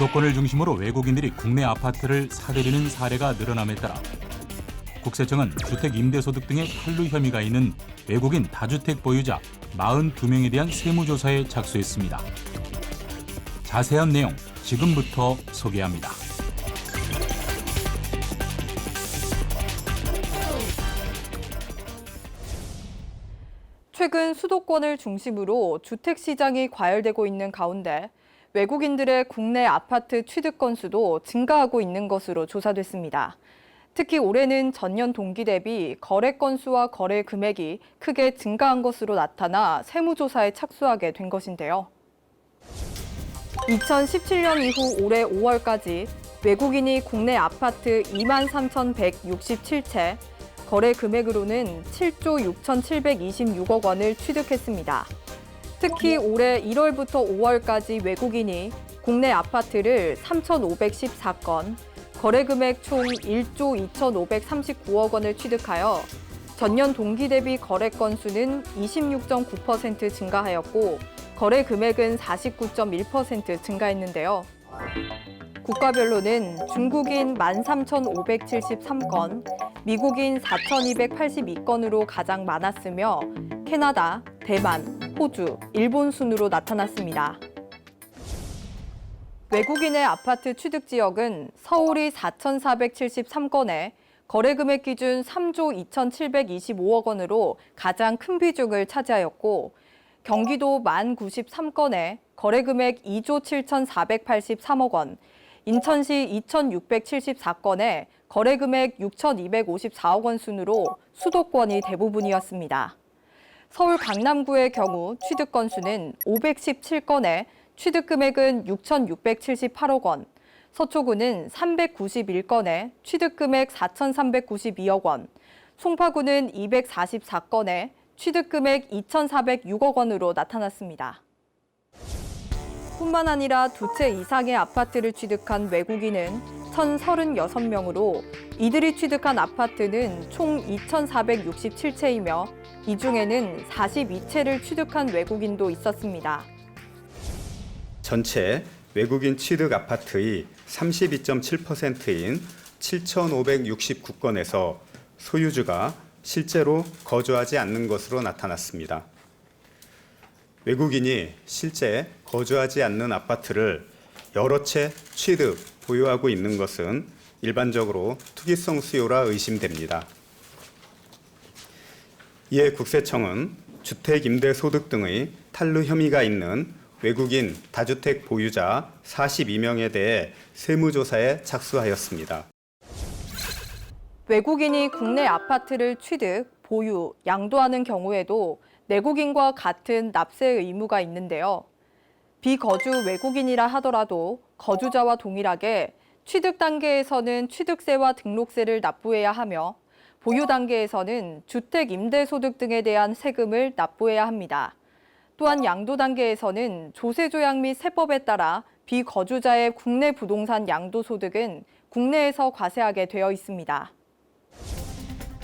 수도권을 중심으로 외국인들이 국내 아파트를 사들이는 사례가 늘어남에 따라 국세청은 주택 임대소득 등의 탈루 혐의가 있는 외국인 다주택 보유자 42명에 대한 세무조사에 착수했습니다. 자세한 내용 지금부터 소개합니다. 최근 수도권을 중심으로 주택 시장이 과열되고 있는 가운데 외국인들의 국내 아파트 취득 건수도 증가하고 있는 것으로 조사됐습니다. 특히 올해는 전년 동기 대비 거래 건수와 거래 금액이 크게 증가한 것으로 나타나 세무조사에 착수하게 된 것인데요. 2017년 이후 올해 5월까지 외국인이 국내 아파트 23,167채, 거래 금액으로는 7조 6,726억 원을 취득했습니다. 특히 올해 1월부터 5월까지 외국인이 국내 아파트를 3,514건, 거래 금액 총 1조 2,539억 원을 취득하여 전년 동기 대비 거래 건수는 26.9% 증가하였고 거래 금액은 49.1% 증가했는데요. 국가별로는 중국인 13,573건, 미국인 4,282건으로 가장 많았으며 캐나다, 대만, 호주, 일본 순으로 나타났습니다. 외국인의 아파트 취득 지역은 서울이 4,473건에 거래 금액 기준 3조 2,725억 원으로 가장 큰 비중을 차지하였고 경기도 1093건에 거래 금액 2조 7,483억 원, 인천시 2,674건에 거래 금액 6,254억 원 순으로 수도권이 대부분이었습니다. 서울 강남구의 경우 취득 건수는 517건에 취득 금액은 6,678억 원, 서초구는 391건에 취득 금액 4,392억 원, 송파구는 244건에 취득 금액 2,406억 원으로 나타났습니다. 뿐만 아니라 두 채 이상의 아파트를 취득한 외국인은 1,036명으로 이들이 취득한 아파트는 총 2,467채이며 이 중에는 42채를 취득한 외국인도 있었습니다. 전체 외국인 취득 아파트의 32.7%인 7,569건에서 소유주가 실제로 거주하지 않는 것으로 나타났습니다. 외국인이 실제 거주하지 않는 아파트를 여러 채 취득, 보유하고 있는 것은 일반적으로 투기성 수요라 의심됩니다. 이에 국세청은 주택 임대 소득 등의 탈루 혐의가 있는 외국인 다주택 보유자 42명에 대해 세무조사에 착수하였습니다. 외국인이 국내 아파트를 취득, 보유, 양도하는 경우에도 내국인과 같은 납세 의무가 있는데요. 비거주 외국인이라 하더라도 거주자와 동일하게 취득 단계에서는 취득세와 등록세를 납부해야 하며 보유 단계에서는 주택 임대소득 등에 대한 세금을 납부해야 합니다. 또한 양도 단계에서는 조세조약 및 세법에 따라 비거주자의 국내 부동산 양도소득은 국내에서 과세하게 되어 있습니다.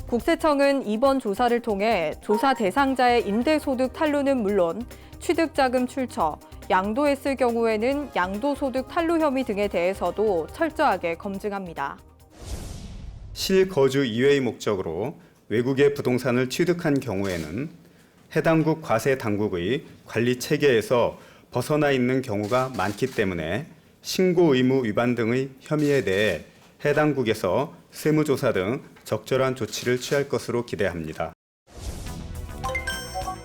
국세청은 이번 조사를 통해 조사 대상자의 임대소득 탈루는 물론 취득자금 출처, 양도했을 경우에는 양도소득 탈루 혐의 등에 대해서도 철저하게 검증합니다. 실거주 이외의 목적으로 외국의 부동산을 취득한 경우에는 해당국 과세 당국의 관리 체계에서 벗어나 있는 경우가 많기 때문에 신고 의무 위반 등의 혐의에 대해 해당국에서 세무조사 등 적절한 조치를 취할 것으로 기대합니다.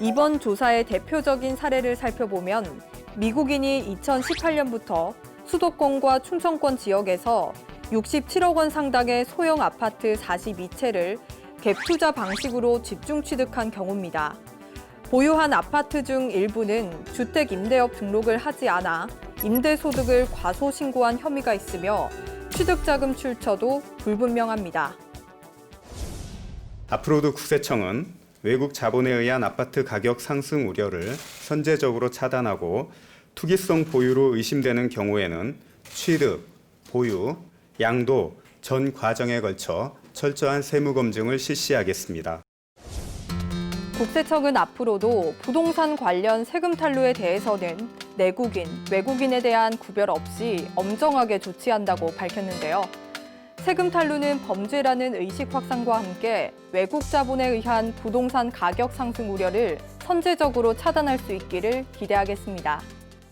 이번 조사의 대표적인 사례를 살펴보면 미국인이 2018년부터 수도권과 충청권 지역에서 67억 원 상당의 소형 아파트 42채를 갭투자 방식으로 집중 취득한 경우입니다. 보유한 아파트 중 일부는 주택임대업 등록을 하지 않아 임대소득을 과소신고한 혐의가 있으며 취득자금 출처도 불분명합니다. 앞으로도 국세청은 외국 자본에 의한 아파트 가격 상승 우려를 선제적으로 차단하고 투기성 보유로 의심되는 경우에는 취득, 보유, 양도 전 과정에 걸쳐 철저한 세무 검증을 실시하겠습니다. 국세청은 앞으로도 부동산 관련 세금 탈루에 대해서는 내국인, 외국인에 대한 구별 없이 엄정하게 조치한다고 밝혔는데요. 세금 탈루는 범죄라는 의식 확산과 함께 외국 자본에 의한 부동산 가격 상승 우려를 선제적으로 차단할 수 있기를 기대하겠습니다.